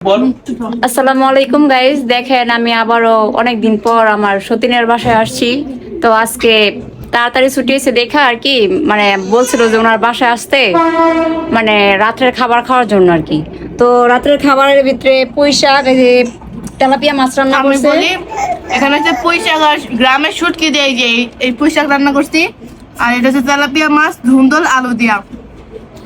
আসসালামু আলাইকুম গাইস, দেখেন আমি আবারও অনেকদিন পর আমার সতীনের বাসায় আসছি। তো আজকে তাড়াতাড়ি ছুটি হয়েছে দেখা আর কি, মানে বলছিল যে ওনার বাসায় আসতে, মানে রাত্রের খাবার খাওয়ার জন্য আর কি। তো রাত্রের খাবারের ভিতরে পুঁই শাক, এই যে তেলাপিয়া মাছ রান্না আমি করছে। বলি এখানে হচ্ছে পুঁই শাক আর গ্রামের শুটকি দিয়ে এই যে এই পুঁই শাক রান্না করছি, আর এটা হচ্ছে তেলাপিয়া মাছ ধুন্দল আলু দিয়া।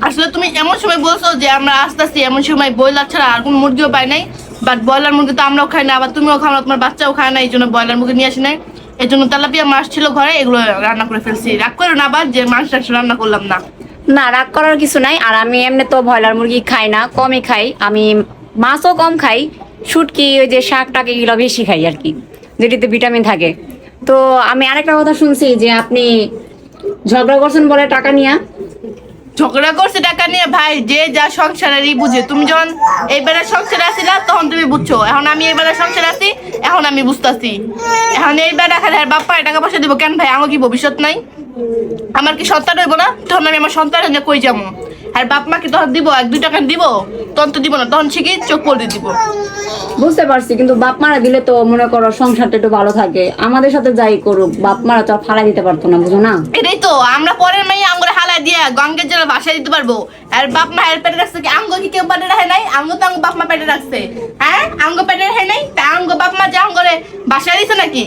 আসলে তুমি এমন সময় বলছো যে আমরা আসতেছি, এমন সময় ব্রয়লার ছাড়া আর কোনো মুরগিও পাই নাই। বাট ব্রয়লার মুরগি তো আমরাও খাই না, আবার তুমিও খাও না, তোমার বাচ্চাও খায় না, এই জন্য ব্রয়লার মুরগি নিয়ে আসি নাই। এই জন্য তেলাপিয়া মাছ ছিল ঘরে, এগুলো রান্না করে ফেলছি। রাগ করো না আবার যে মাছ টাছ রান্না করলাম না। না, রাগ করার কিছু নাই। আর আমি এমনি তো ব্রয়লার মুরগি খাই না, কমই খাই। আমি মাছও কম খাই, শুটকি ওই যে শাক টাক এগুলো বেশি খাই আর কি, যেটিতে ভিটামিন থাকে। তো আমি আরেকটা কথা শুনছি যে আপনি ঝগড়া করছেন বলে টাকা নিয়ে। ঝগড়া করছে টাকা নিয়ে? ভাই, যে যা সংসারেরই বুঝে। তুমি যখন এইবারে সংসারে আসিলা তখন তুমি বুঝছো, এখন আমি এইবারে সংসারে আছি, এখন আমি বুঝতেছি। এখন এইবারে খালি আর বাপ্পা টাকা পয়সা দিব কেন? ভাই, আমার কি ভবিষ্যৎ নাই? আমার কি সন্তান হইব না? তখন আমি আমার সন্তান নিয়ে কই যাবো? আর বাপ মা কি তখন দিব? 1-2 টাকা দিব? তখন তো দিব না, তখন ঠিকই চোখ পড়ে দিব। বুঝতে পারছি, কিন্তু বাপ মারা দিলে তো মনে করো সংসারটা একটু ভালো থাকে। আমাদের সাথে যাই করুক, বাপ মারা তো আর ফালাই দিতে পারতো না, বুঝো না? এটাই তো, আমরা পরের মেয়ে আঙ্গুরে হালা দিয়ে গঙ্গের জলে ভাসায় দিতে পারবো। আর বাপ মা এর পেটে রাখছে কি? আঙ্গ কি কেউ পেটে রাখে নাই? আঙ্গ তো আঙ্গ বাপ মা পেটে রাখছে। হ্যাঁ, আঙ্গ পেটে রাখে নাই? তা আঙ্গ বাপ মা যে আঙ্গরে ভাসায় দিছে নাকি?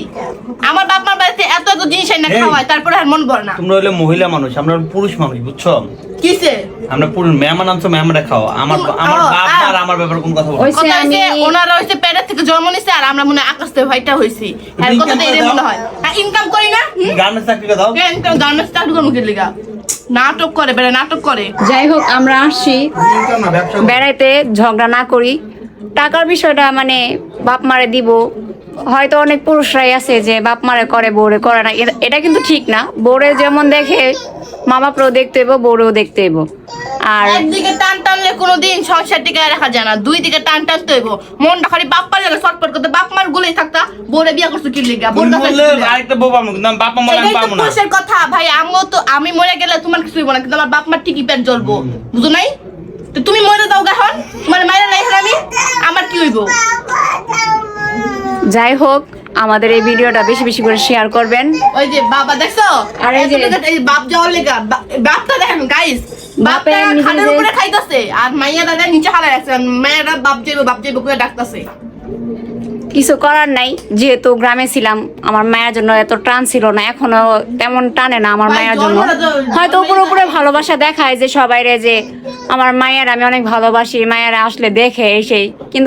আমার বাপ মার বাড়িতে এত এত জিনিস এনে খাওয়ায়, তারপরে আর মন ভরে না। তোমরা হলে মহিলা মানুষ, আমরা পুরুষ মানুষ, বুঝছো? কিসে? আমরা পুরুষ মেহমান আনছো, মেহমানরা খাও। আমার আমার বাপ আর আমার ব্যাপারে কোন কথা বলো? ওই- কথা হইছে ওনারা হইছে পেটের থেকে জন্ম নিছে, আর আমরা মনে হয় আকাশ থেকে ভাইটা হইছি। আর তুমি কথা income এটাই করে মনে দাও? হয়। হ্যাঁ, ইনকাম করি না? গার্মেন্টস চাকরি দাও। ইনকাম গার্মেন্টস চাকরি করবো কি লিগা? নাটক করে, বেড়া নাটক করে। যাই হোক, আমরা আসছি ইনকাম না, ব্যবসা। বেড়াইতে, ঝগড়া না করি। টাকার বিষয়টা মানে বাপ মারে দিব। হয়তো অনেক পুরুষরাই আছে যে বাপ মারে করে, বউরে করে না। এটা কিন্তু ঠিক না। বউরে যেমন দেখে মা বাপরেও দেখতে হইব, বউরেও দেখতে হইব। আর একদিকে টান টানলে কোনোদিন সংসার টিকায় রাখা যায় না, দুই দিকে টান টানতে হইব। মনটা খালি বাপ্পার লাগে ছটফট করতে। বাপ মার গুলোই থাকতা, বউরে বিয়া করছো কি লিগা? তুমি বললে আরেকটা বউ পাবো, কিন্তু আমি বাপ মা বলে আমি এটাই তো পাবো না। পুরুষের কথা ভাই। আমিও তো, আমি মরে গেলে তোমার কিছুই হইব না, কিন্তু আমার বাপ মার ঠিকই পেট জ্বলবো, বুঝো নাই? তো তুমি মরে দাও এখন, তোমার মায়ের নাই এখন আমি, আমার কি হইব? যাই হোক, আমাদের এই ভিডিওটা বেশি বেশি করে শেয়ার করবেন। ওই যে বাবা দেখছো, আর এই যে এই বাপ যাওয়ার লেগা বাপটা দেখেন গাইস, বাপে বাপটা নিজে খাটের নিজে- উপরে খাইতাছে, আর মাইয়া দাদা নিচে হালা রাখছে। মায়েরা বাপ যাইবো করে ডাকতাছে। কিছু করার নাই, যেহেতু গ্রামে ছিলাম, আমার মায়ের জন্য এত টান ছিল না, এখনো তেমন টানে না আমার ভাই, মায়ের জন্য। জন্মটা তো- হয়তো উপরে উপরে ভালোবাসা দেখায় যে সবাইরে, যে আমার মায়ের আমি অনেক ভালোবাসি, মায়েরা আসলে দেখে এসেই, কিন্তু